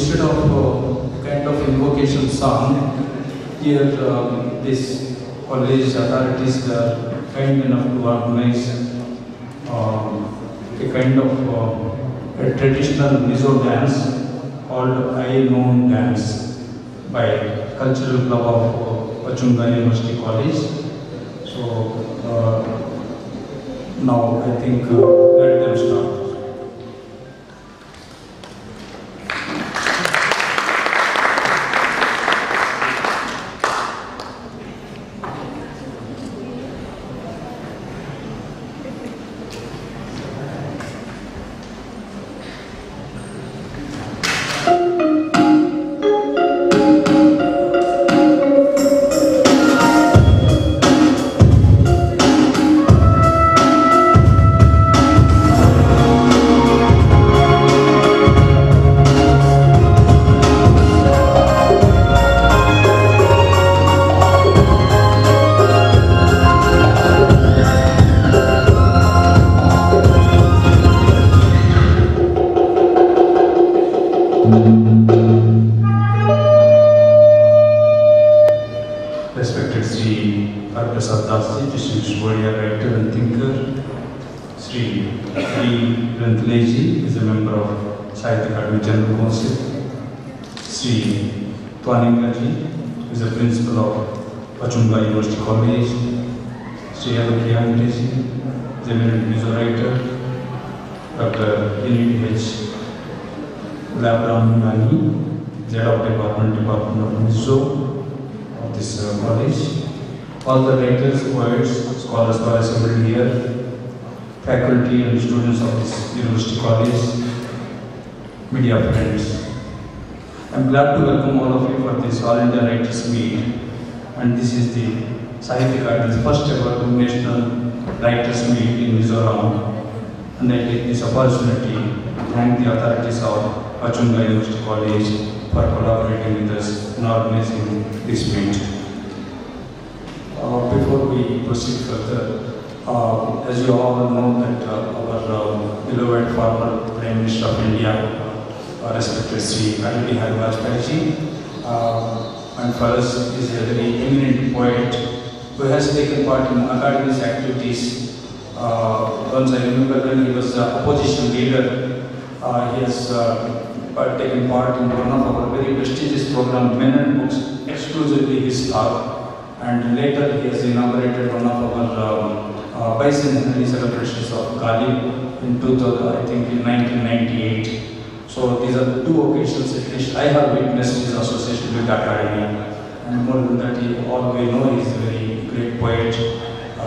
instead of kind of invocation song, here this college authorities are kind enough to organize a kind of a traditional Mizo dance called Aizawl dance by Cultural Club of Pachhunga University College. So now I think let them start. Respected Sri distinguished warrior, writer and thinker. Sri Rantaleji is a member of Sahitya Akademi General Council. Sri Twaningaji is a principal of Pachhunga University College. Sri Aizawl is a eminent Mizo writer. Dr. N.H. Labramani, head of Department of Mizo of this college. All the writers, poets, scholars are assembled here, faculty and students of this university college, media friends. I am glad to welcome all of you for this All India Writers Meet, and this is the Sahitya Akademi's first ever national Writers Meet in Mizoram, and I take this opportunity to thank the authorities of Pachhunga University College for collaborating with us in organizing this meet. Before we proceed further, as you all know that our beloved former Prime Minister of India, respected Sri Atal Bihari Vajpayee, and for us is a very eminent poet who has taken part in academic activities. Once I remember when he was opposition leader, he has taken part in one of our very prestigious program, Men and Books, exclusively his staff. And later he has inaugurated one of our bicentenary celebrations of Kali in 2000, I think in 1998. So these are the two occasions at least I have witnessed his association with the Academy. And more than that, all we know he is a very great poet.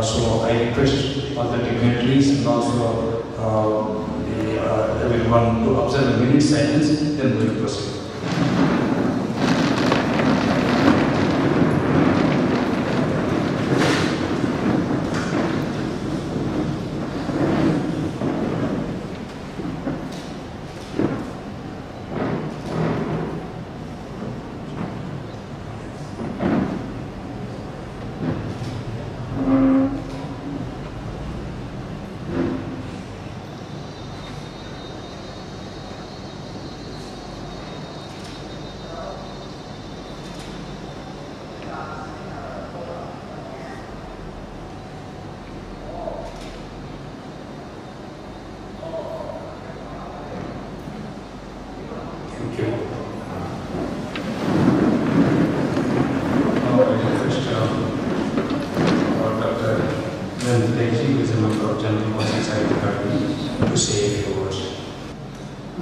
So I request all the dignitaries and also everyone to observe a minute silence, then we will proceed.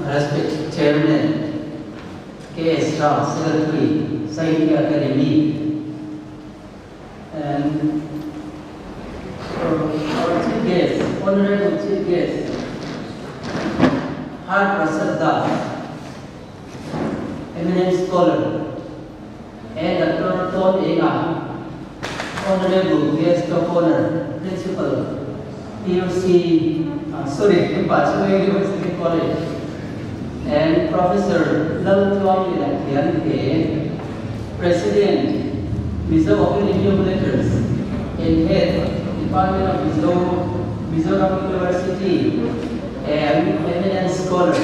Respected Chairman, K.S. Rao, Secretary, Sahitya Akademi, and our chief guest, Honorable Chief Guest, Har Prasad Das, eminent scholar, and Dr. Tom Ega, Honorable Guest of Honor, Principal, Pachhunga University College, and Professor Laltuam, President, Mizo Academy of Letters, and Head, Department of Mizoram University, and eminent scholar,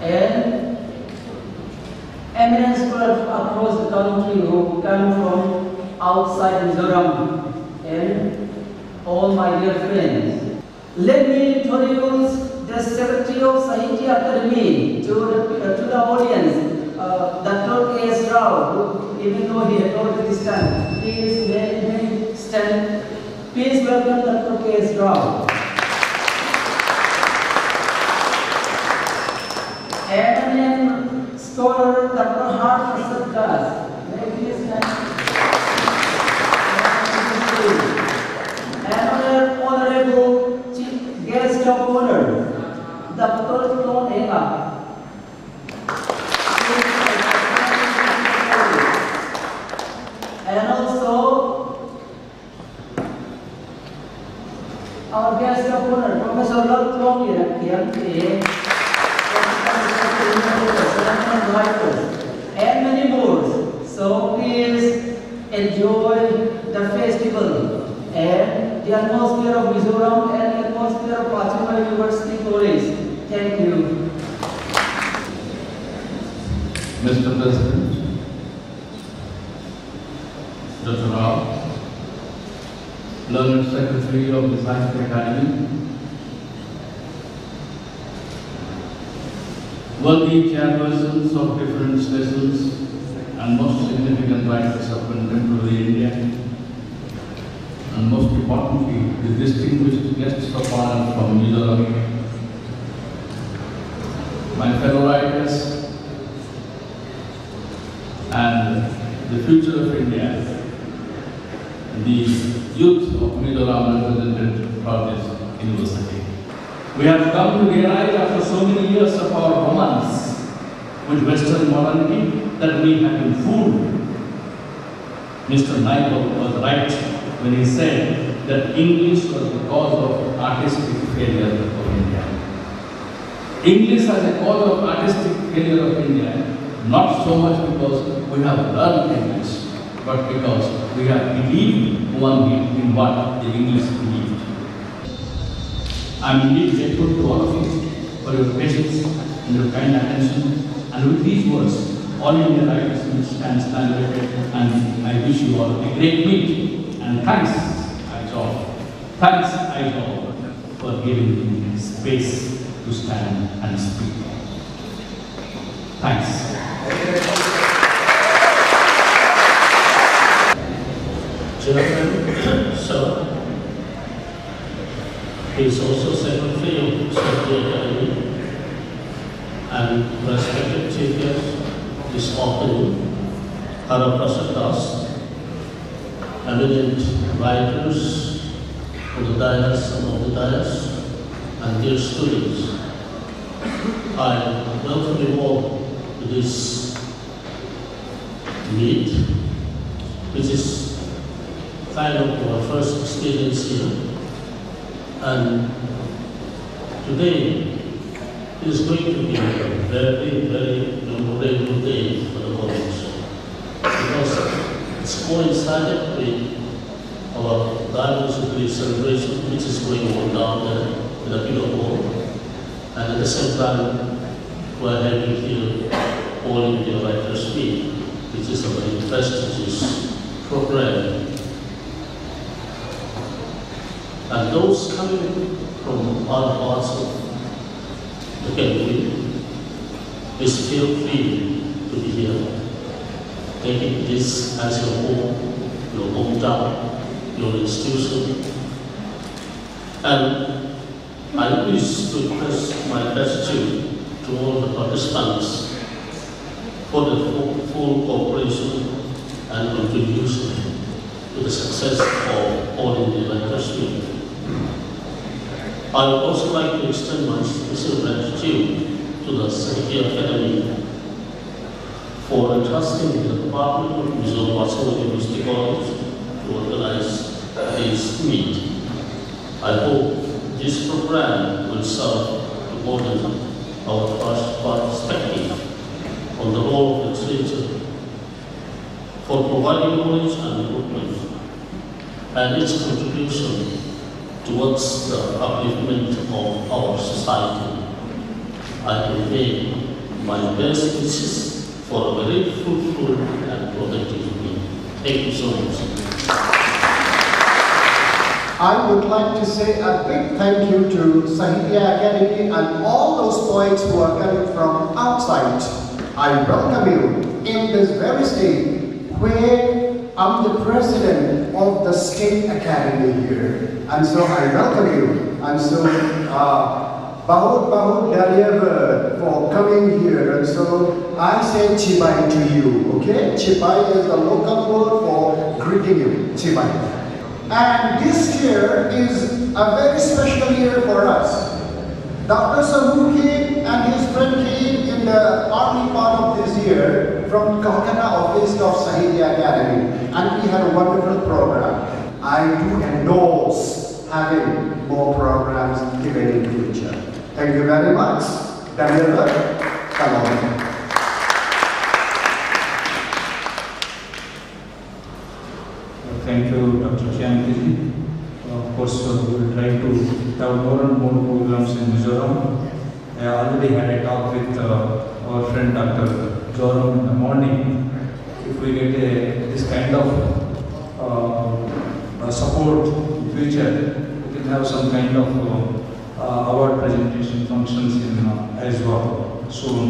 and eminent scholars across the country who come from outside Mizoram, and all my dear friends. Let me introduce the Secretary of Sahitya Akademi to the audience, Dr. Aizawl, even though he had not this time. Please let me stand. Please welcome Dr. Aizawl. Eminent scholar Dr. Harsh. May I please stand? Another honorable chief guest of honor, Dr. Pachhunga. And also our guest of honor, Professor and many more. So please enjoy the festival and the atmosphere of Mizoram and the atmosphere of Pachhunga University College. Thank you. Mr. President, Dr. Rao, Learned Secretary of the Sahitya Akademi, worthy chairpersons of different sessions and most significant writers of contemporary India, and most importantly, the distinguished guests of honor from Mizoram, my fellow writers, and the future of India, the youth of Mizoram represented for this university. We have come to realize after so many years of our romance with Western modernity that we have been fooled. Mr. Mizo was right when he said that English was the cause of artistic failure of India. English as a cause of artistic failure of India, not so much because we have learned English, but because we have believed only in what the English believed. I am indeed grateful to all of you for your patience and your kind attention. And with these words, all India Writers stands elevated, and I wish you all a great week. And thanks, Aizawl. Thanks, Aizawl, for giving me space to stand and speak. Thanks. Chairman, sir, he is also Secretary of Sahitya Akademi, and respected chief guest this afternoon, Haraprasadas, eminent writers on the dais and on the dais, and dear students. I welcome you all to this meet, which is kind of our first experience here. And today is going to be a very, very memorable day for the college, because it's coincided with our diversity celebration, which is going on down there in the Pido Hall, and at the same time we're having here All India Writers Week, which is a very prestigious program. And those coming from other parts of the country, please feel free to be here, taking this as your home, your hometown, your institution. And I wish to express my gratitude to all the participants for the full cooperation and contribution to the success of All India Writers Week. I would also like to extend my special gratitude to the Sahitya Akademi for entrusting the Department of Mizo Pachhunga University College to organize this meet. I hope this program will serve to broaden our perspective on the role of literature for providing knowledge and development, and its contribution towards the upliftment of our society. I convey my best wishes for a very fruitful and productive meeting. Thank you so much. I would like to say a big thank you to Sahitya Akademi and all those poets who are coming from outside. I welcome you in this very state where I'm the president of the State Academy here. And so I welcome you. And so, Bahut Dhanyavad for coming here. And so I say Chibai to you, okay? Chibai is the local word for greeting you, Chibai. And this year is a very special year for us. Dr. Sahu came and his friend came in the early part of this year from Kolkata office of Sahitya Akademi, and we had a wonderful program. I do endorse having more programs given in future. Thank you very much. Dhanyavad. Salam. Thank you, Dr. Chianti. Of course, we will try to have more and more programs in Mizoram. I already had a talk with our friend Dr. Mizoram in the morning. If we get this kind of support in future, we can have some kind of award presentation functions in Aizawl soon.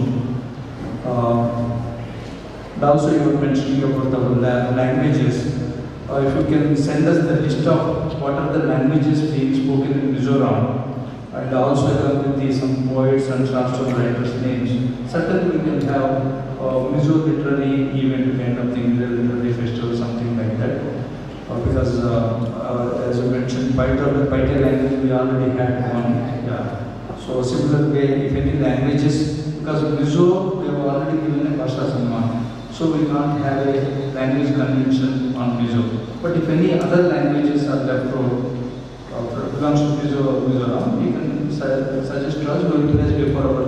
And also you were mentioning about the languages. If you can send us the list of what are the languages being spoken in Mizoram, and also along with some poets and translation writers' names, certainly we can have Mizo literary event kind of thing, literary festival, something like that. Because as you mentioned, Paita language we already had one. Yeah. So similar way, if any languages, because Mizo we have already given a Bhasha Samman. So we can't have a language convention on Mizo. But if any other languages are left for belongs to Mizoram, you can suggest us. We will place before our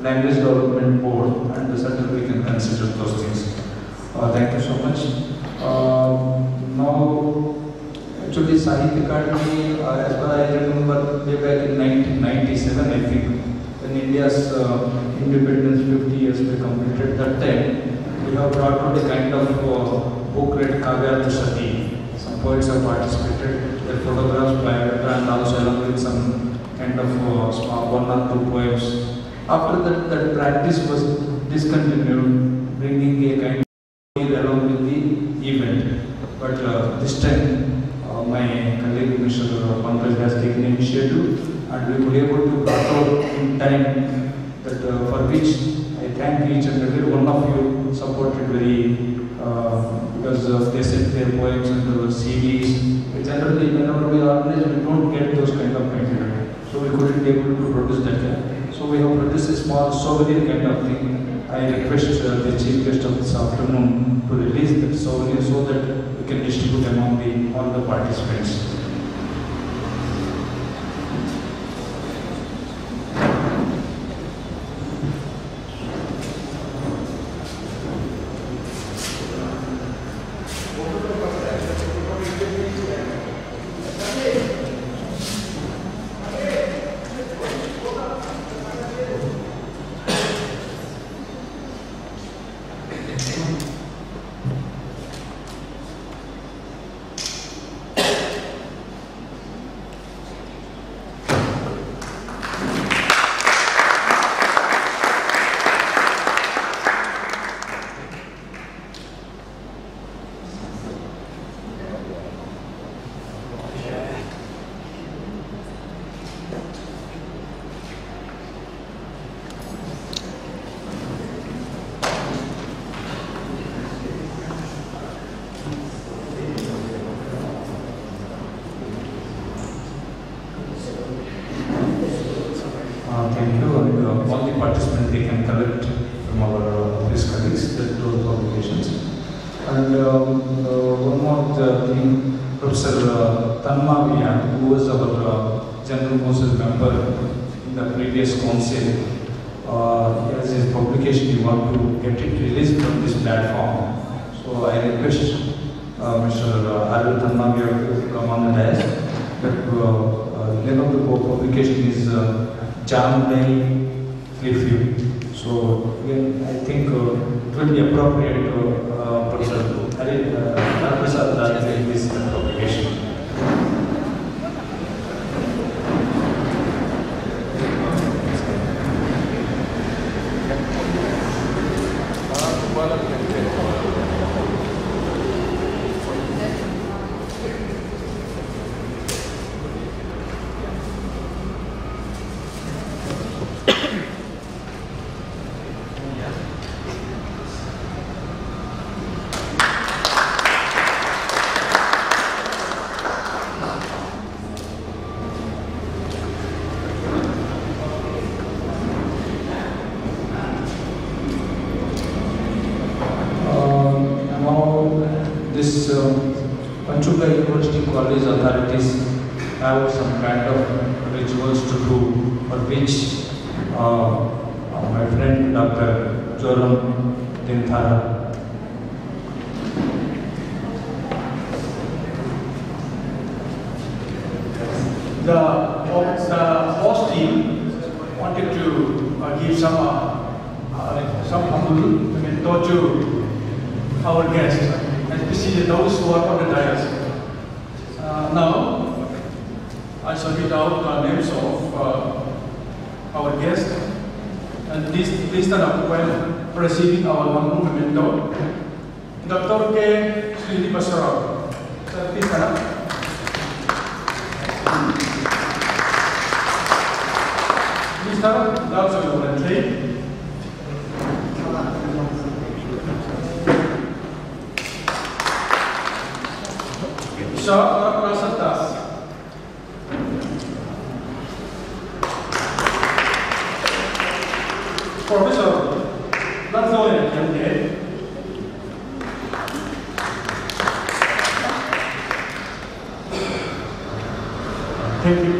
language development board, and certainly we can consider those things. Thank you so much. Now, actually, Sahitya Akademi, as far as I remember, way back in 1997, I think, when India's independence 50 years were completed. That time, we have brought out a kind of book read Kavya to Sati. Some poets have participated, their photographs, biodata, and also along with some kind of small 1 or 2 poems. After that practice was discontinued, bringing a kind of along with the event. But this time, my colleague Mr. Pankaj has taken initiative, and we were able to bring out in time that for which I thank each and every one of you supported very because they sent their poems and CDs. Generally, whenever we organize, we don't get those kind of material, so we couldn't be able to produce that. So we have produced a small souvenir kind of thing. I request the chief guest of this afternoon to release that souvenir so that we can distribute among all the participants. Thank you. And all the participants, they can collect from our office colleagues those publications. And one more thing, Professor Tanmavia, who was our General Council member in the previous council, he has his publication, he wants to get it released from this platform. So I request Mr. Arvind Tanmavia to come on the dais. The name of the publication is Jamnai Cliffview. So again, I think it will be appropriate Professor Prasad that this application. Pachhunga University College authorities have some kind of rituals to do, for which my friend Dr. Mizoram Dinthara the host team wanted to give some humble memento to our guests, especially those who are on the dais. Now, I shall read out the names of our guests, and please stand up while receiving our humble memento. Dr. K. Srinivasarao, please stand up. Please stand up, that's a volunteer. Shah Rasatas. Professor, that's all I can get. Thank you.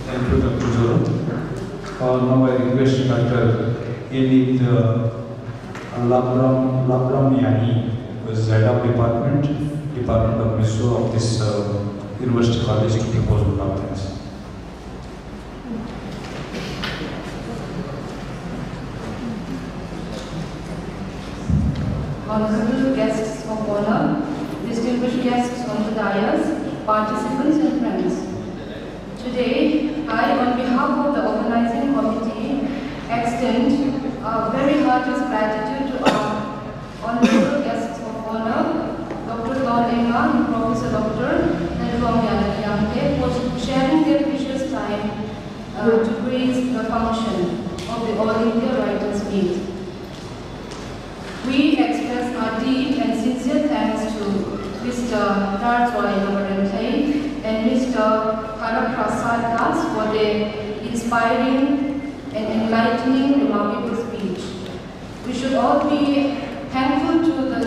Thank you, Dr. Mizoram. Now I request Dr. Elid Labramiani, who is head of Department of Mizo of this University College, to propose the comments. Honorable guests of honor, distinguished guests on the dais, participants and friends. Today, I, on behalf of the organizing committee, extend a very heartiest gratitude to our honorable guests of honor, Dr. Lord Enga and Professor Dr. Nelfong for sharing their precious time to grace the function of the All India Writers' Meet. We express our deep and sincere thanks to Mr. Tarjoy Navarente and Mr. Haraprasad Das for their inspiring and enlightening, remarkable speech. We should all be thankful to the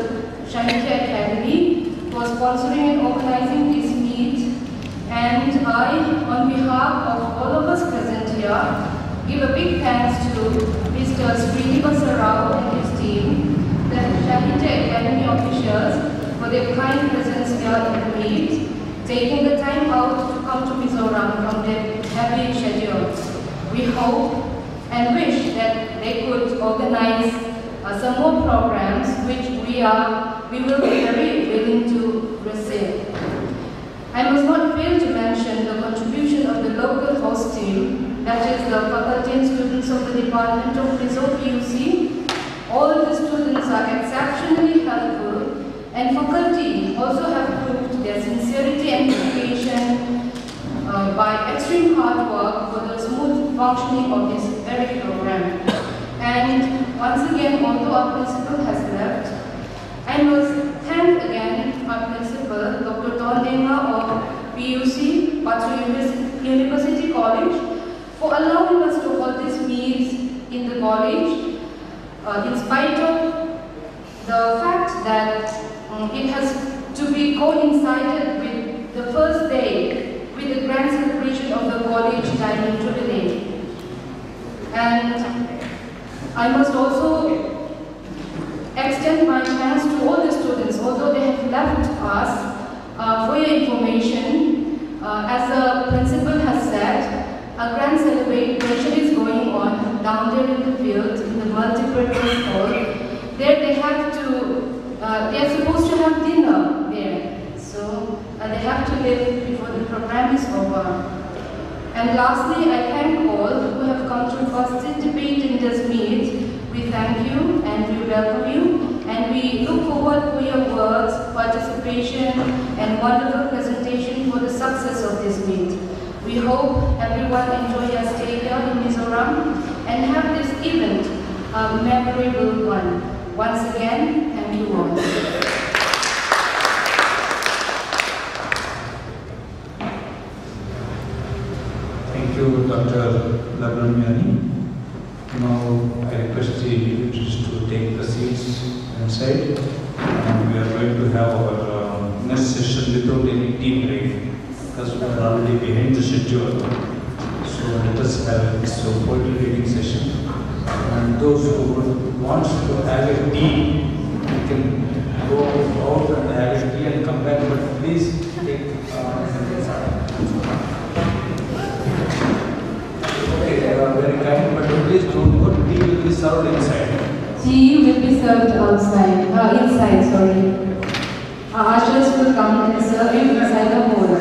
Sahitya Akademi for sponsoring and organizing this meet, and I, on behalf of all of us present here, give a big thanks to Mr. Srinivasarao and his team, the Sahitya Akademi officials, for their kind presence here in the meet, taking the time out to come to Mizoram from their heavy schedules. We hope and wish that they could organize some more programs which we will be very willing to receive. I must not fail to mention the contribution of the local host team, that is the faculty and students of the Department of Mizo PUC. All the students are exceptionally helpful, and faculty also have proved their sincerity and dedication by extreme hard work for the smooth functioning of this very program. And once again, although our principal has left, I must thank again our principal, Dr. Don Enga of PUC, Pachhunga University College, for allowing us to hold these meets in the college, in spite of the fact that it has to be coincided with the first day with the grand celebration of the college dining jubilee. And I must also extend my thanks to all the students, although they have left us for your information. as the principal has said, a grand celebration is going on down there in the field, in the multi-purpose hall. There they have to, they are supposed to have dinner there. So they have to leave before the program is over. And lastly, I thank all who have come to participate in this meet. We thank you and we welcome you, and we look forward for your words, participation, and wonderful presentation for the success of this meet. We hope everyone enjoy your stay here in Mizoram and have this event a memorable one. Once again, thank you all. Thank you, Dr. Labramyani. Now, I request the individuals to take the seats inside, and we are going to have our next session without any tea break, because we are already behind the schedule. So let us have this poetry reading session, and those who want to have a tea, you can go out and have a tea and come back, but please take very kind, but please don't go. Tea will be served inside. Tea will be served outside, inside, sorry. Ushers will come and serve you inside the hall.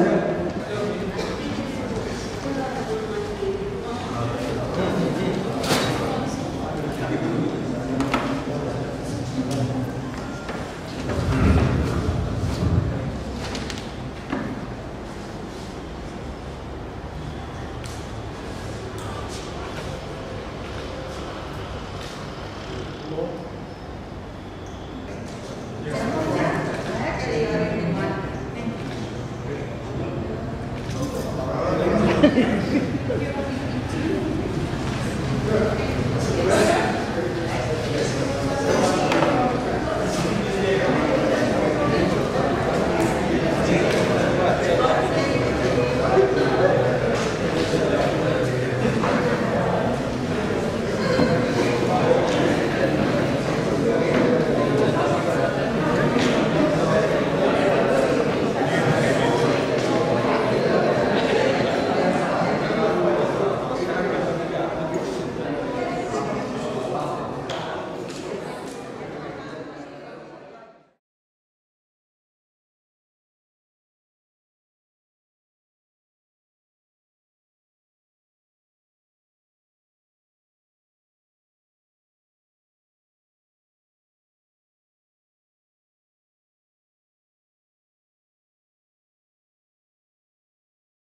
Thank you.